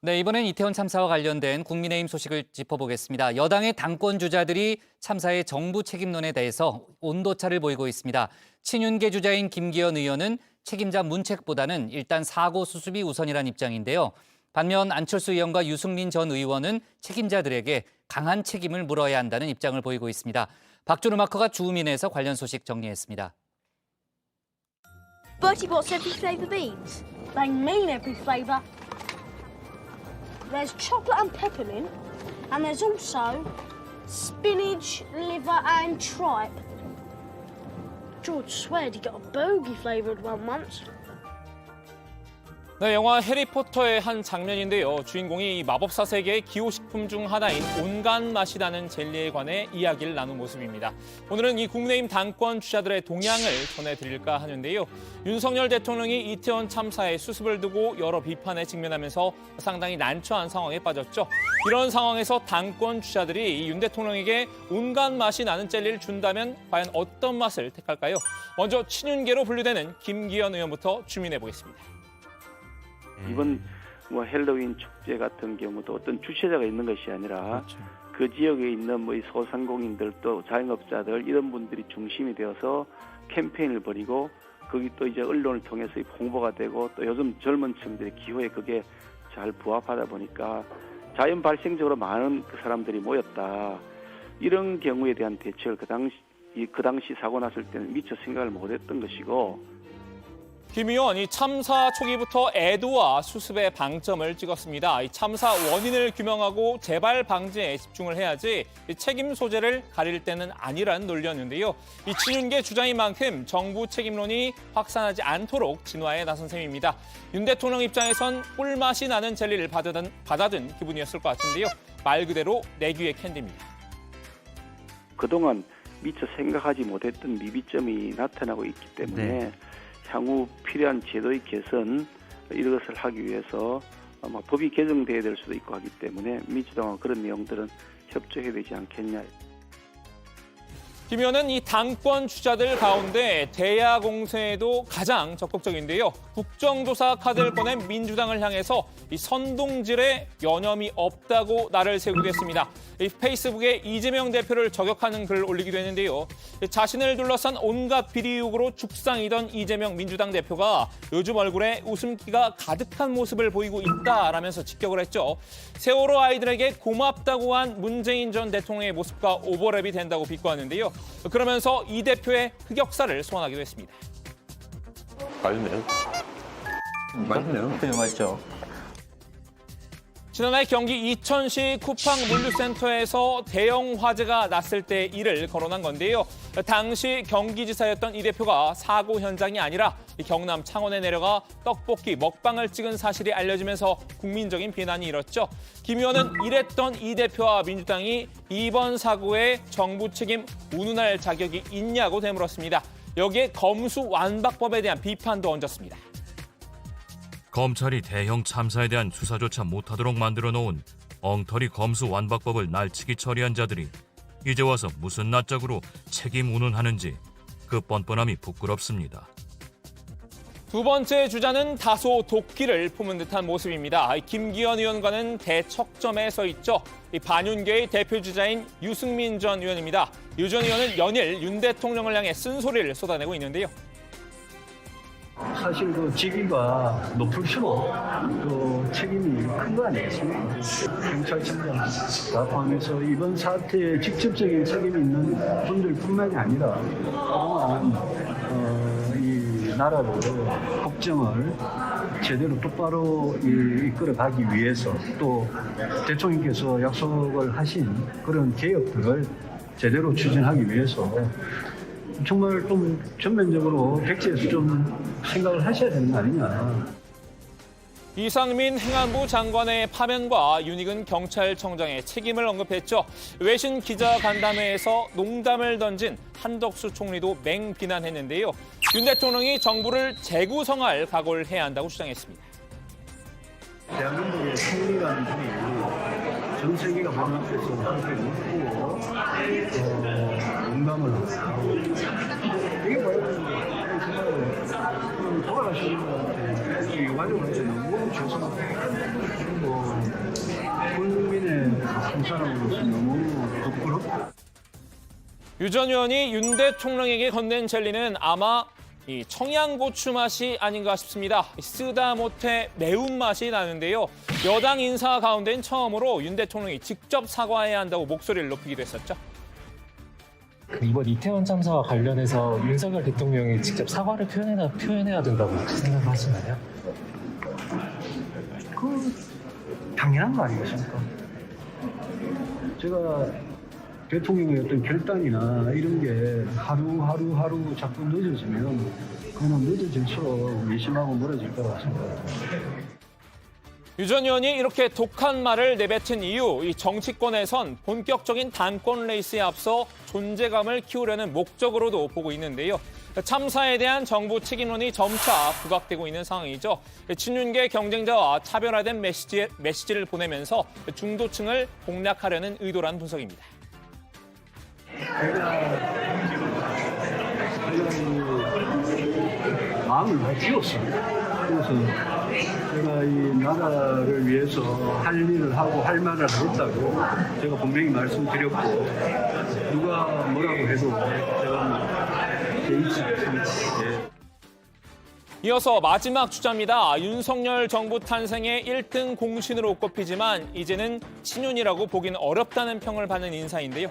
네, 이번엔 이태원 참사와 관련된 국민의힘 소식을 짚어보겠습니다. 여당의 당권 주자들이 참사의 정부 책임론에 대해서 온도차를 보이고 있습니다. 친윤계 주자인 김기현 의원은 책임자 문책보다는 일단 사고 수습이 우선이란 입장인데요. 반면 안철수 의원과 유승민 전 의원은 책임자들에게 강한 책임을 물어야 한다는 입장을 보이고 있습니다. 박준우 마커가 주우민에서 관련 소식 정리했습니다. Bertie, what's every flavour beans? They mean every flavour. There's chocolate and peppermint, and there's also spinach, liver and tripe. George sweared he got a bogey flavoured one once. 네, 영화 해리포터의 한 장면인데요. 주인공이 마법사 세계의 기호식품 중 하나인 온갖 맛이 나는 젤리에 관해 이야기를 나눈 모습입니다. 오늘은 이 국민의힘 당권 주자들의 동향을 전해드릴까 하는데요. 윤석열 대통령이 이태원 참사의 수습을 두고 여러 비판에 직면하면서 상당히 난처한 상황에 빠졌죠. 이런 상황에서 당권 주자들이 윤 대통령에게 온갖 맛이 나는 젤리를 준다면 과연 어떤 맛을 택할까요? 먼저 친윤계로 분류되는 김기현 의원부터 주민해 보겠습니다. 이번 헬로윈 축제 같은 경우도 어떤 주최자가 있는 것이 아니라 그렇죠. 그 지역에 있는 이 소상공인들 또 자영업자들 이런 분들이 중심이 되어서 캠페인을 벌이고 거기 또 이제 언론을 통해서 홍보가 되고 또 요즘 젊은 층들의 기호에 그게 잘 부합하다 보니까 자연 발생적으로 많은 그 사람들이 모였다. 이런 경우에 대한 대책을 그 당시 사고 났을 때는 미처 생각을 못했던 것이고. 김 의원이 참사 초기부터 애도와 수습에 방점을 찍었습니다. 이 참사 원인을 규명하고 재발 방지에 집중을 해야지 책임 소재를 가릴 때는 아니라는 논리였는데요. 이 친윤계 주장인 만큼 정부 책임론이 확산하지 않도록 진화에 나선 셈입니다. 윤 대통령 입장에선 꿀맛이 나는 젤리를 받아든 기분이었을 것 같은데요. 말 그대로 내귀의 캔디입니다. 그동안 미처 생각하지 못했던 미비점이 나타나고 있기 때문에 향후 필요한 제도의 개선 이것을 하기 위해서 아마 법이 개정돼야 될 수도 있고 하기 때문에 민주당과 그런 내용들은 협조해야 되지 않겠냐. 김 의원은 이 당권 주자들 가운데 대야 공세에도 가장 적극적인데요. 국정조사 카드를 꺼낸 민주당을 향해서 이 선동질에 여념이 없다고 날을 세우기도 했습니다. 이 페이스북에 이재명 대표를 저격하는 글을 올리기도 했는데요. 자신을 둘러싼 온갖 비리 의혹으로 죽상이던 이재명 민주당 대표가 요즘 얼굴에 웃음기가 가득한 모습을 보이고 있다라면서 직격을 했죠. 세월호 아이들에게 고맙다고 한 문재인 전 대통령의 모습과 오버랩이 된다고 비꼬았는데요. 그러면서 이 대표의 흑역사를 소환하기도 했습니다. 맛있네요. 맛있네요. 네, 맛있죠. 지난해 경기 이천시 쿠팡 물류센터에서 대형 화재가 났을 때 일을 거론한 건데요. 당시 경기지사였던 이 대표가 사고 현장이 아니라 경남 창원에 내려가 떡볶이 먹방을 찍은 사실이 알려지면서 국민적인 비난이 일었죠. 김 의원은 이랬던 이 대표와 민주당이 이번 사고에 정부 책임 운운할 자격이 있냐고 되물었습니다. 여기에 검수완박법에 대한 비판도 얹었습니다. 검찰이 대형 참사에 대한 수사조차 못하도록 만들어 놓은 엉터리 검수완박법을 날치기 처리한 자들이 이제 와서 무슨 낯짝으로 책임 운운하는지 그 뻔뻔함이 부끄럽습니다. 두 번째 주자는 다소 도끼를 품은 듯한 모습입니다. 김기현 의원과는 대척점에 서 있죠. 반윤계의 대표 주자인 유승민 전 의원입니다. 유 전 의원은 연일 윤 대통령을 향해 쓴소리를 쏟아내고 있는데요. 사실 그 직위가 높을수록 그 책임이 큰 거 아니겠습니까? 경찰청장 다 포함해서 이번 사태에 직접적인 책임이 있는 분들뿐만이 아니라 이 나라를 국정을 제대로 똑바로 이끌어 가기 위해서 또 대통령께서 약속을 하신 그런 개혁들을 제대로 추진하기 위해서 정말 좀 전면적으로 백지에서 좀 생각을 하셔야 되는 거 아니냐. 이상민 행안부 장관의 파면과 윤익은 경찰청장의 책임을 언급했죠. 외신 기자간담회에서 농담을 던진 한덕수 총리도 맹비난했는데요. 윤 대통령이 정부를 재구성할 각오를 해야 한다고 주장했습니다. 대한민국의 총리라는 분이 전 세계가 바로 앞에서 그렇게 웃고 농담을 하고 이게 정말 돌아가시는 분한테 이 와중을 해서 너무 죄송하고 국민의 한 사람으로서 너무 부끄럽고 유 전 의원이 윤 대통령에게 건넨 젤리는 아마 이 청양고추 맛이 아닌가 싶습니다. 쓰다 못해 매운맛이 나는데요. 여당 인사 가운데는 처음으로 윤 대통령이 직접 사과해야 한다고 목소리를 높이기도 했었죠. 이번 이태원 참사와 관련해서 윤석열 대통령이 직접 사과를 표현해야 된다고 생각하시나요? 당연한 거 아니겠습니까? 제가 대통령의 어떤 결단이나 이런 게 하루 자꾸 늦어지면 그냥 늦어질수록 의심하고 멀어질 거라고 생각합니다. 유 전 의원이 이렇게 독한 말을 내뱉은 이유, 이 정치권에선 본격적인 당권 레이스에 앞서 존재감을 키우려는 목적으로도 보고 있는데요. 참사에 대한 정부 책임론이 점차 부각되고 있는 상황이죠. 친윤계 경쟁자와 차별화된 메시지를 보내면서 중도층을 공략하려는 의도라는 분석입니다. 제가 마음을 많이 비웠습니다. 그래서 제가 이 나라를 위해서 할 일을 하고 할 말을 하겠다고 제가 분명히 말씀드렸고 누가 뭐라고 해도 제가 제 입장 있습니다. 이어서 마지막 주자입니다. 윤석열 정부 탄생의 1등 공신으로 꼽히지만 이제는 친윤이라고 보기는 어렵다는 평을 받는 인사인데요.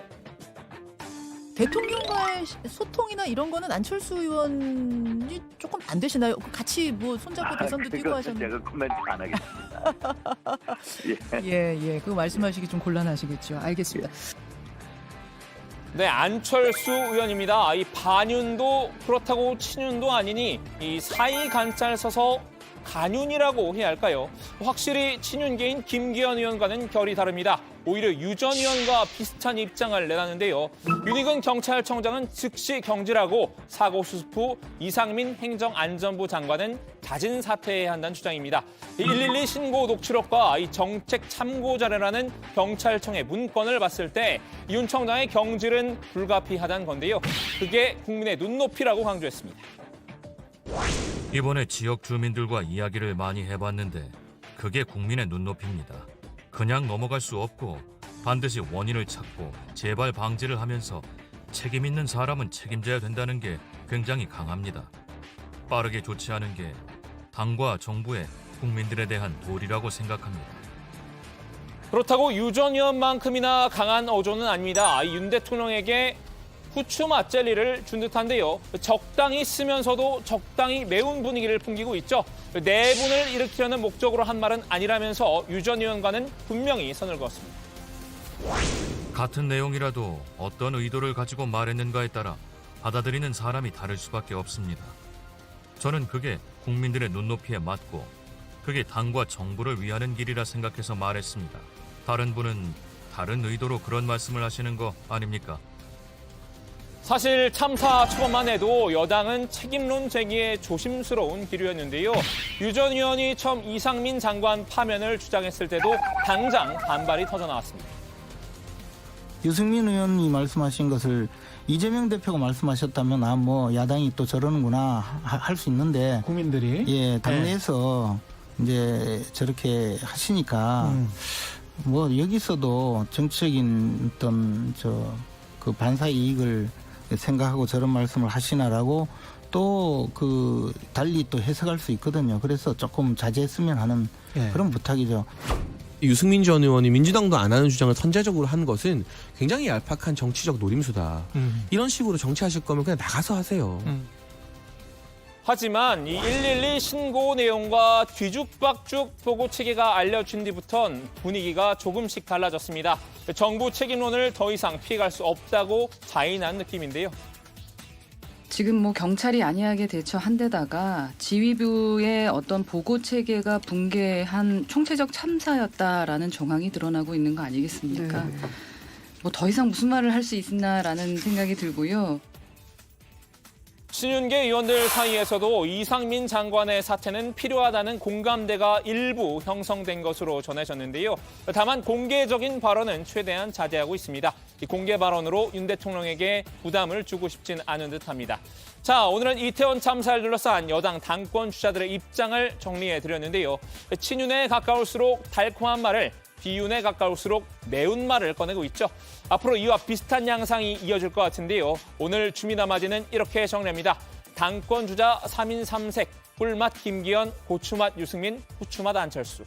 대통령과의 소통이나 이런 거는 안철수 의원이 조금 안 되시나요? 같이 뭐 손잡고 대선도 뛰고 하셨는데. 제가 코멘트 안 하겠습니다. 예. 그거 말씀하시기 좀 곤란하시겠죠. 알겠습니다. 네, 안철수 의원입니다. 이 반윤도 그렇다고 친윤도 아니니 이 사이 간자를 써서 간윤이라고 해야 할까요? 확실히 친윤계인 김기현 의원과는 결이 다릅니다. 오히려 유 전 의원과 비슷한 입장을 내놨는데요. 윤희근 경찰청장은 즉시 경질하고 사고 수습 후 이상민 행정안전부 장관은 자진 사퇴해야 한다는 주장입니다. 112 신고 녹취록과 이 정책 참고 자료라는 경찰청의 문건을 봤을 때 윤 청장의 경질은 불가피하다는 건데요. 그게 국민의 눈높이라고 강조했습니다. 이번에 지역 주민들과 이야기를 많이 해봤는데 그게 국민의 눈높이입니다. 그냥 넘어갈 수 없고 반드시 원인을 찾고 재발 방지를 하면서 책임 있는 사람은 책임져야 된다는 게 굉장히 강합니다. 빠르게 조치하는 게 당과 정부의 국민들에 대한 도리라고 생각합니다. 그렇다고 유 전 의원만큼이나 강한 어조는 아닙니다. 윤 대통령에게 후추 맛젤리를 준 듯한데요. 적당히 쓰면서도 적당히 매운 분위기를 풍기고 있죠. 내분을 일으키려는 목적으로 한 말은 아니라면서 유 전 의원과는 분명히 선을 그었습니다. 같은 내용이라도 어떤 의도를 가지고 말했는가에 따라 받아들이는 사람이 다를 수밖에 없습니다. 저는 그게 국민들의 눈높이에 맞고 그게 당과 정부를 위하는 길이라 생각해서 말했습니다. 다른 분은 다른 의도로 그런 말씀을 하시는 거 아닙니까? 사실 참사 초반만 해도 여당은 책임론 제기에 조심스러운 기류였는데요. 유 전 의원이 처음 이상민 장관 파면을 주장했을 때도 당장 반발이 터져나왔습니다. 유승민 의원이 말씀하신 것을 이재명 대표가 말씀하셨다면 뭐 야당이 또 저러는구나 할 수 있는데 국민들이 당내에서 이제 저렇게 하시니까 뭐 여기서도 정치적인 어떤 그 반사 이익을 생각하고 저런 말씀을 하시나라고 또 그 달리 또 해석할 수 있거든요. 그래서 조금 자제했으면 하는 그런 부탁이죠. 유승민 전 의원이 민주당도 안 하는 주장을 선제적으로 한 것은 굉장히 얄팍한 정치적 노림수다. 이런 식으로 정치하실 거면 그냥 나가서 하세요. 하지만 이 112 신고 내용과 뒤죽박죽 보고 체계가 알려진 뒤부턴 분위기가 조금씩 달라졌습니다. 정부 책임론을 더 이상 피해갈 수 없다고 자인한 느낌인데요. 지금 뭐 경찰이 안이하게 대처한 데다가 지휘부의 어떤 보고 체계가 붕괴한 총체적 참사였다라는 정황이 드러나고 있는 거 아니겠습니까? 네. 뭐 더 이상 무슨 말을 할 수 있나라는 생각이 들고요. 친윤계 의원들 사이에서도 이상민 장관의 사퇴는 필요하다는 공감대가 일부 형성된 것으로 전해졌는데요. 다만 공개적인 발언은 최대한 자제하고 있습니다. 이 공개 발언으로 윤 대통령에게 부담을 주고 싶진 않은 듯합니다. 자, 오늘은 이태원 참사를 둘러싼 여당 당권 주자들의 입장을 정리해드렸는데요. 친윤에 가까울수록 달콤한 말을, 비윤에 가까울수록 매운 말을 꺼내고 있죠. 앞으로 이와 비슷한 양상이 이어질 것 같은데요. 오늘 주미담아지는 이렇게 정리합니다. 당권 주자 3인 3색, 꿀맛 김기현, 고추맛 유승민, 후추맛 안철수.